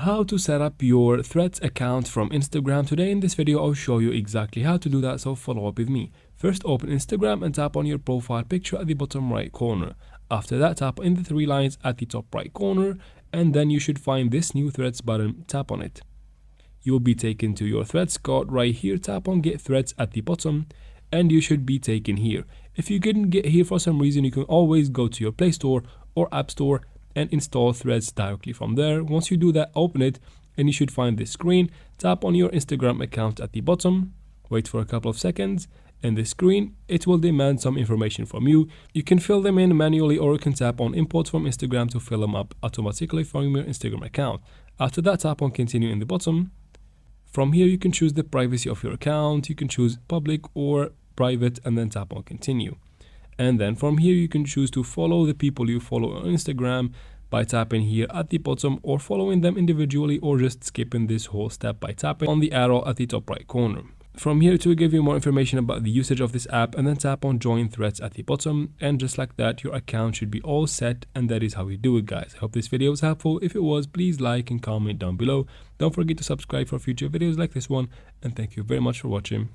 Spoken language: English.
how to set up your Threads account from Instagram. Today in this video I'll show you exactly how to do that, so follow up with me. First, open Instagram and tap on your profile picture at the bottom right corner. After that, tap in the three lines at the top right corner, and then you should find this new Threads button. Tap on it. You will be taken to your Threads card right here. Tap on Get Threads at the bottom and you should be taken here. If you couldn't get here for some reason, you can always go to your Play Store or App Store and install Threads directly from there. Once you do that, open it and you should find this screen. Tap on your Instagram account at the bottom, wait for a couple of seconds, and the screen, it will demand some information from you. You can fill them in manually, or you can tap on Import from Instagram to fill them up automatically from your Instagram account. After that, tap on Continue in the bottom. From here, you can choose the privacy of your account. You can choose public or private and then tap on Continue. And then from here, you can choose to follow the people you follow on Instagram by tapping here at the bottom, or following them individually, or just skipping this whole step by tapping on the arrow at the top right corner. From here, to give you more information about the usage of this app, and then tap on Join Threads at the bottom, and just like that, your account should be all set, and that is how you do it, guys. I hope this video was helpful. If it was, please like and comment down below. Don't forget to subscribe for future videos like this one, and thank you very much for watching.